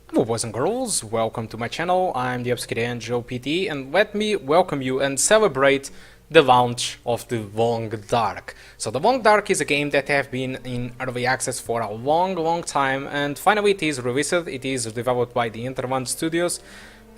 Hello boys and girls, welcome to my channel. I'm the Upscale Joe PT, and let me welcome you and celebrate the launch of the Long Dark. So the Long Dark is a game that have been in early access for a long time, and finally it is released. It is developed by the Interone Studios,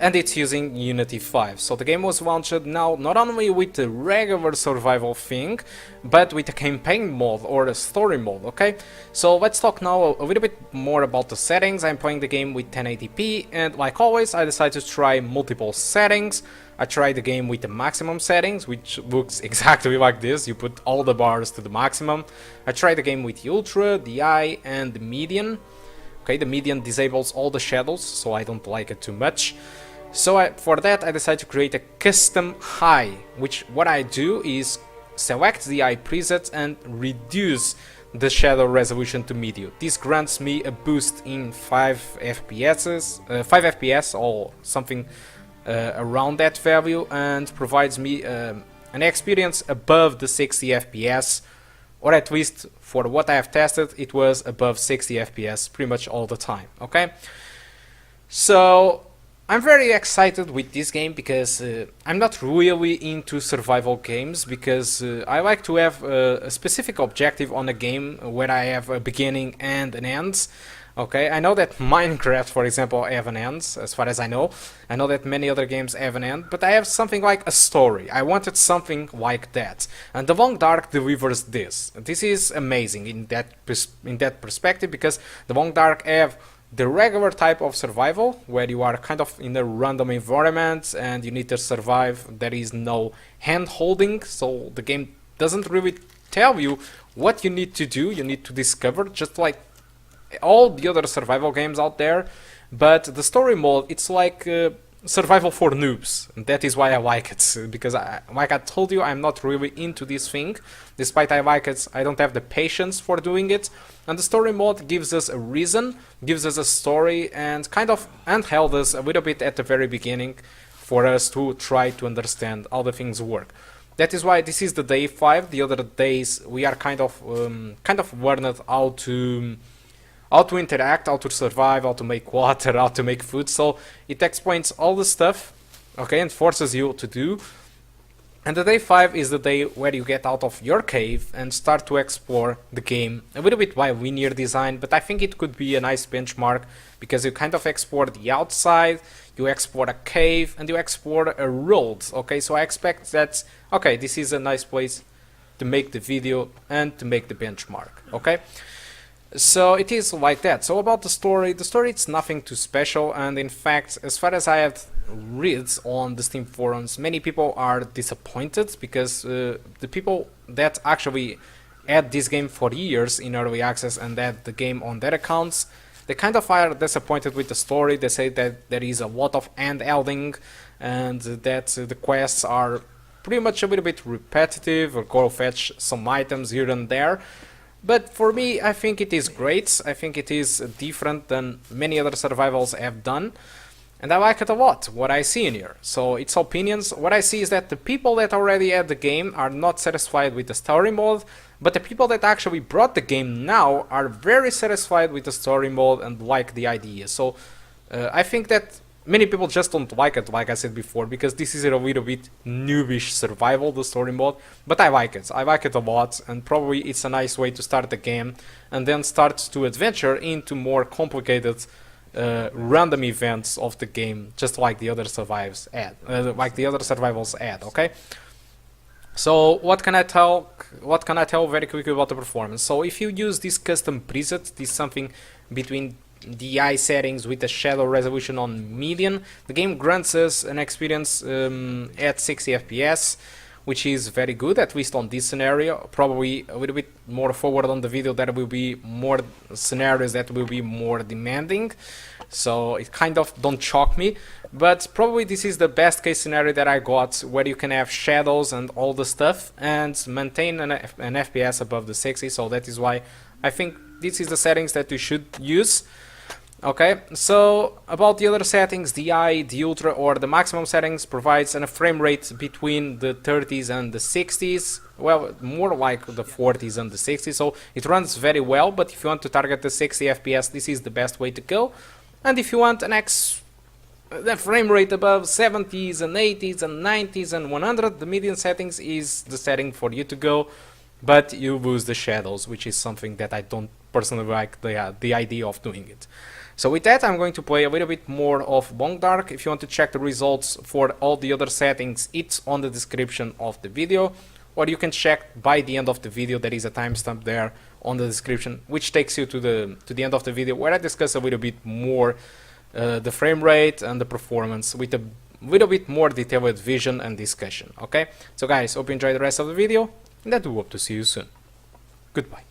and it's using Unity 5. So the game was launched now not only with the regular survival thing, but with a campaign mode or a story mode, okay? So let's talk now a little bit more about the settings. I'm playing the game with 1080p, and like always I decided to try multiple settings. I tried the game with the maximum settings, which looks exactly like this. You put all the bars to the maximum. I tried the game with the Ultra, the I, and the Median. Okay, the Median disables all the shadows, so I don't like it too much. So for that I decided to create a custom high, which what I do is select the high preset and reduce the shadow resolution to medium. This grants me a boost in 5 FPS or something around that value, and provides me an experience above the 60 FPS, or at least for what I have tested it was above 60 FPS pretty much all the time, okay? So I'm very excited with this game because I'm not really into survival games, because I like to have a specific objective on a game where I have a beginning and an end. Okay, I know that Minecraft, for example, have an end, as far as I know. I know that many other games have an end, but I have something like a story. I wanted something like that, and The Long Dark delivers this. This is amazing in that perspective, because The Long Dark have the regular type of survival, where you are kind of in a random environment and you need to survive. There is no hand holding, so the game doesn't really tell you what you need to do. You need to discover, just like all the other survival games out there. But the story mode, it's like survival for noobs, and that is why I like it, because like I told you, I'm not really into this thing. Despite I like it, I don't have the patience for doing it, and the story mode gives us a reason, gives us a story, and kind of handheld us a little bit at the very beginning for us to try to understand how the things work. That is why this is the day 5. The other days we are kind of learned how to interact, how to survive, how to make water, how to make food. So it explains all the stuff, okay, and forces you to do. And the day 5 is the day where you get out of your cave and start to explore the game a little bit by linear design, but I think it could be a nice benchmark, because you kind of explore the outside, you explore a cave, and you explore a road, okay? So I expect that, okay, this is a nice place to make the video and to make the benchmark, okay? So it is like that. So about the story it's nothing too special, and in fact, as far as I have read on the Steam forums, many people are disappointed, because the people that actually had this game for years in early access and had the game on their accounts, they kind of are disappointed with the story. They say that there is a lot of hand-holding, and that the quests are pretty much a little bit repetitive, or go fetch some items here and there. But for me, I think it is great. I think it is different than many other survivals have done, and I like it a lot, what I see in here. So it's opinions. What I see is that the people that already had the game are not satisfied with the story mode, but the people that actually brought the game now are very satisfied with the story mode and like the idea. So I think that many people just don't like it, like I said before, because this is a little bit noobish survival, the story mode, but I like it a lot, and probably it's a nice way to start the game and then start to adventure into more complicated random events of the game, just like the other survivals add, okay? So what can I tell very quickly about the performance? So if you use this custom preset, this is something between the eye settings with the shadow resolution on median, the game grants us an experience at 60 FPS, which is very good, at least on this scenario. Probably a little bit more forward on the video, there will be more scenarios that will be more demanding, so it kind of don't shock me. But probably this is the best case scenario that I got, where you can have shadows and all the stuff and maintain an FPS above the 60. So that is why I think this is the settings that you should use. Okay, so about the other settings, the I, the Ultra, or the maximum settings provides a frame rate between the 30s and the 60s, well, more like the 40s and the 60s, so it runs very well. But if you want to target the 60 FPS, this is the best way to go. And if you want the frame rate above 70s and 80s and 90s and 100, the median settings is the setting for you to go, but you lose the shadows, which is something that I don't personally like the idea of doing it. So with that, I'm going to play a little bit more of Long Dark. If you want to check the results for all the other settings, it's on the description of the video, or you can check by the end of the video. There is a timestamp there on the description, which takes you to the end of the video, where I discuss a little bit more the frame rate and the performance with a little bit more detailed vision and discussion. Okay, so guys, hope you enjoy the rest of the video, and I do hope to see you soon. Goodbye.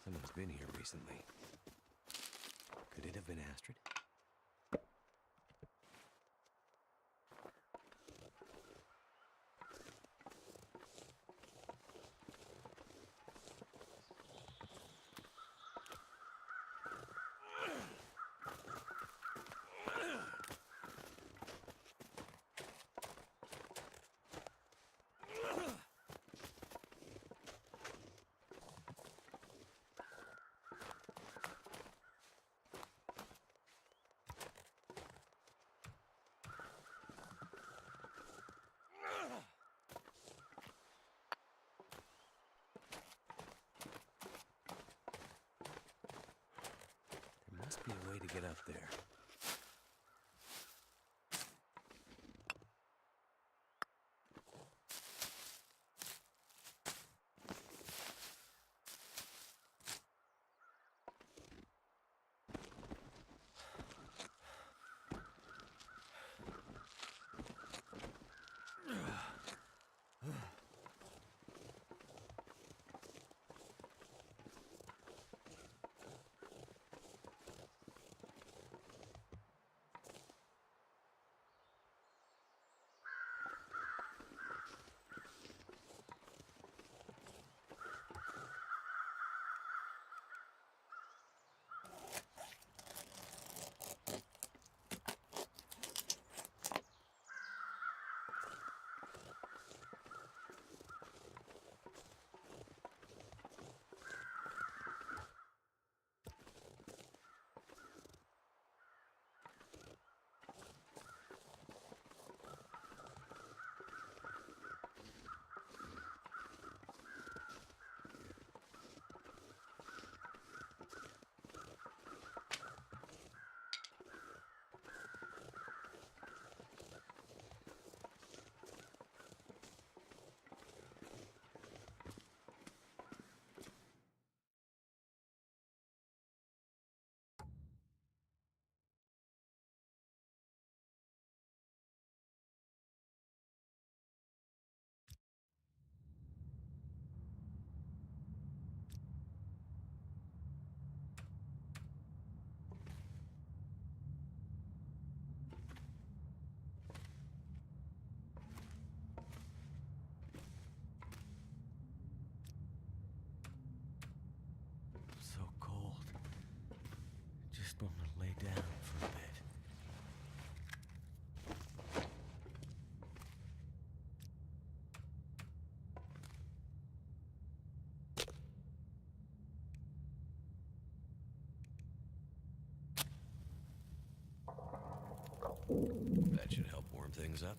Someone's been here recently. Could it have been Astrid? There must be a way to get up there. That should help warm things up.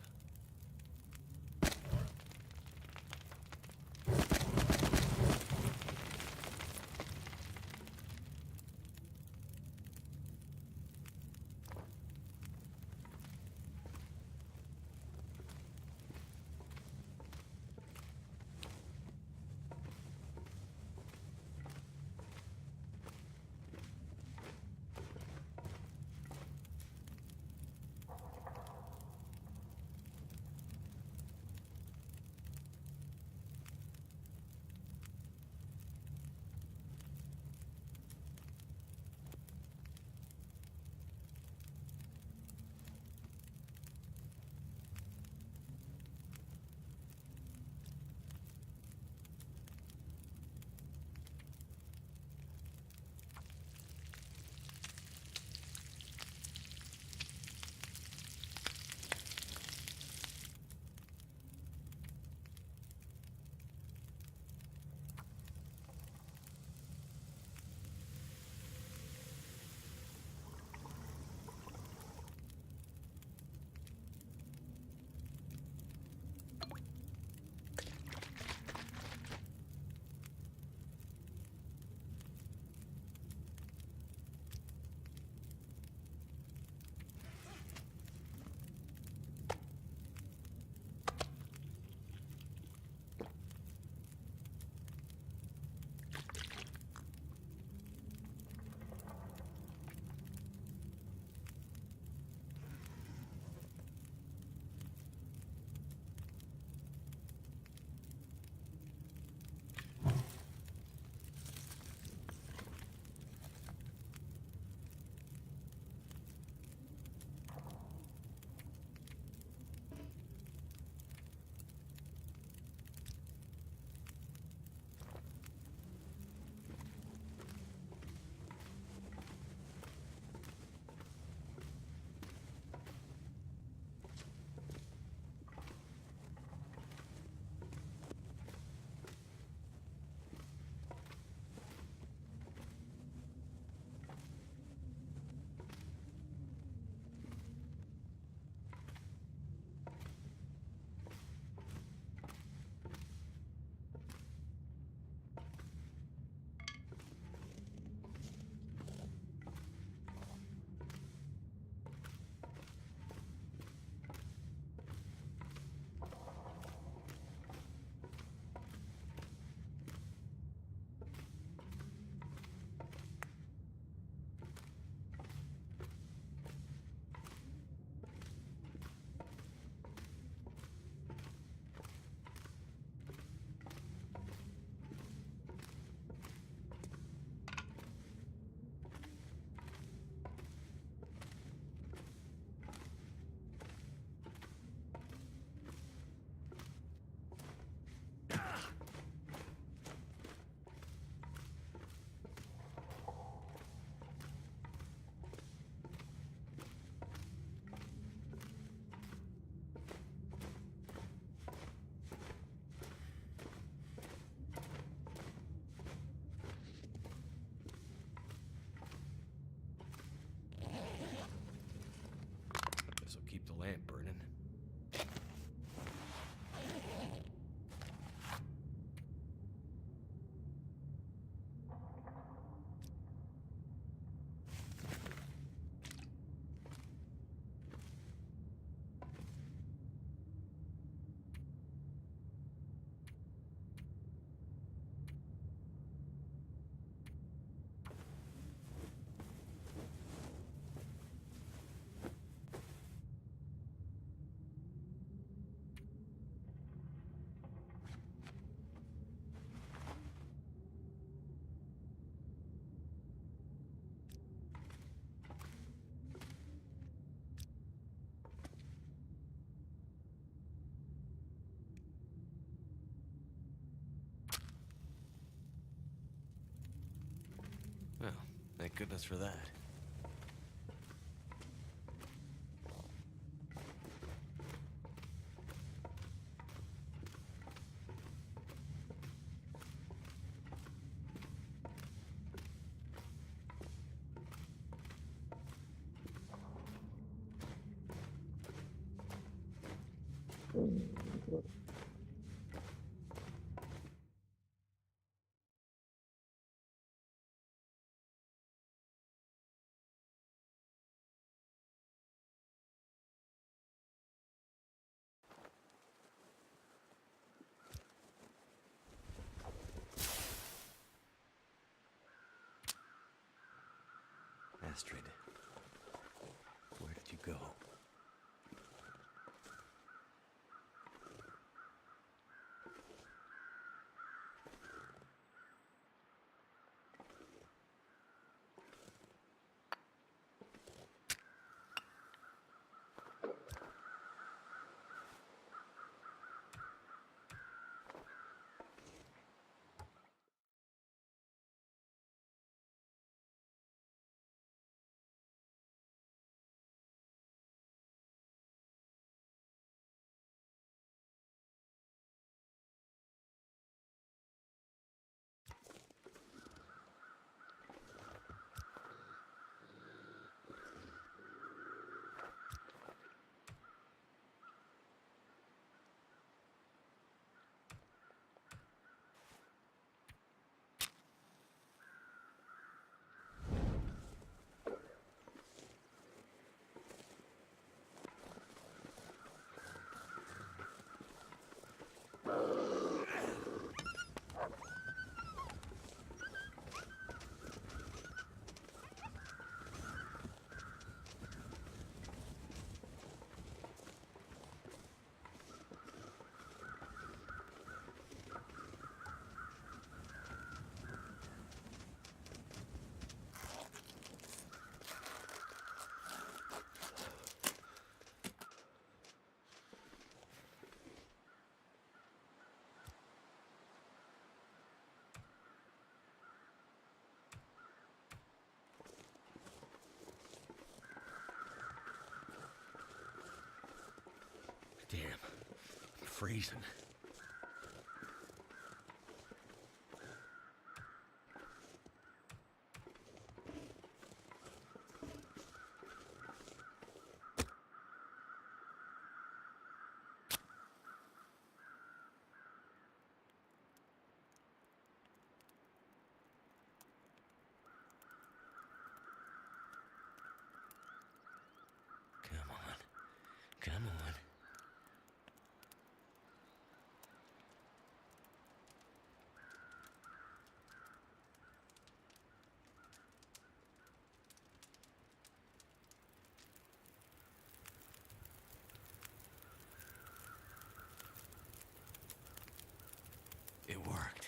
This'll keep the lamp burning. Well, thank goodness for that. Astrid, where did you go? Damn, I'm freezing. Come on. Come on. It worked.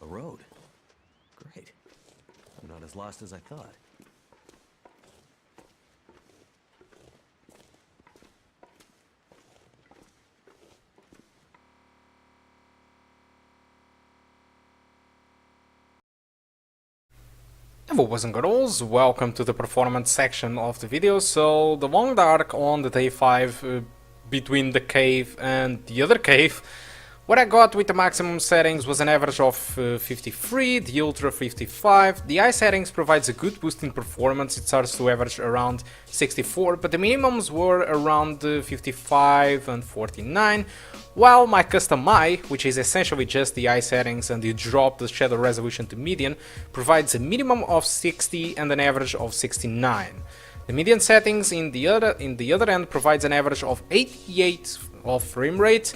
A road. Great. I'm not as lost as I thought. Hello boys and girls, welcome to the performance section of the video. So the long dark on the day 5 between the cave and the other cave, what I got with the maximum settings was an average of 53, the ultra 55. The high settings provides a good boost in performance, it starts to average around 64, but the minimums were around 55 and 49, while my custom high, which is essentially just the high settings and you drop the shadow resolution to median, provides a minimum of 60 and an average of 69. The median settings in the other end provides an average of 88 of frame rate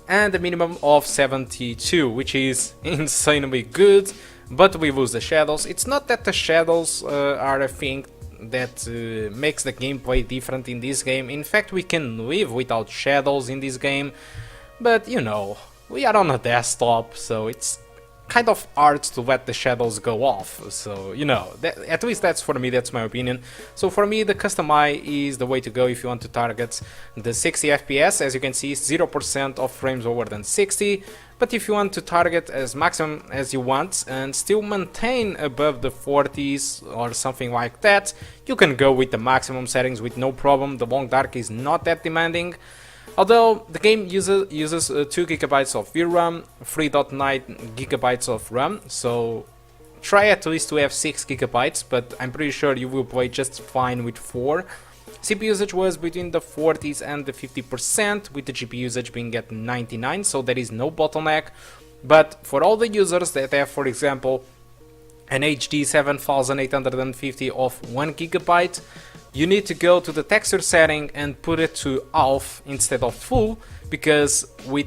and a minimum of 72, which is insanely good, but we lose the shadows. It's not that the shadows are a thing that makes the gameplay different in this game. In fact, we can live without shadows in this game, but you know, we are on a desktop, so it's kind of hard to let the shadows go off, so you know, at least that's for me, that's my opinion. So for me the custom eye is the way to go if you want to target the 60 FPS. As you can see, 0% of frames lower than 60, but if you want to target as maximum as you want and still maintain above the 40s or something like that, you can go with the maximum settings with no problem. The Long Dark is not that demanding. Although the game uses 2 GB of VRAM, 3.9 GB of RAM, so try at least to have 6 GB, but I'm pretty sure you will play just fine with 4. CPU usage was between the 40s and the 50%, with the GPU usage being at 99, so there is no bottleneck. But for all the users that have, for example, an HD 7850 of 1 GB, you need to go to the texture setting and put it to half instead of full, because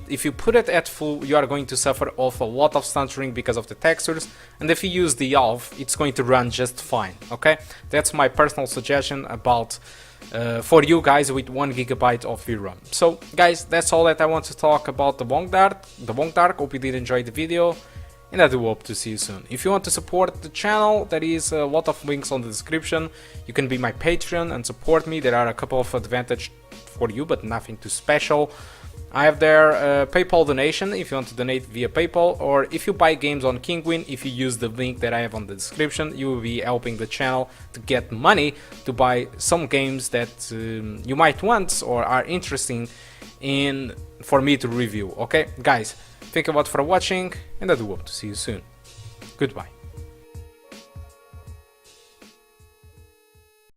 if you put it at full, you are going to suffer off a lot of stuttering because of the textures, and if you use the half, it's going to run just fine. Okay, that's my personal suggestion about for you guys with 1 GB of VRAM. So guys, that's all that I want to talk about the Long Dark. Hope you did enjoy the video, and I do hope to see you soon. If you want to support the channel, there is a lot of links on the description. You can be my Patreon and support me. There are a couple of advantages for you, but nothing too special. I have there PayPal donation if you want to donate via PayPal, or if you buy games on Kinguin, if you use the link that I have on the description, you will be helping the channel to get money to buy some games that you might want or are interesting in for me to review. Okay, guys, thank you a lot for watching, and I do hope to see you soon. Goodbye.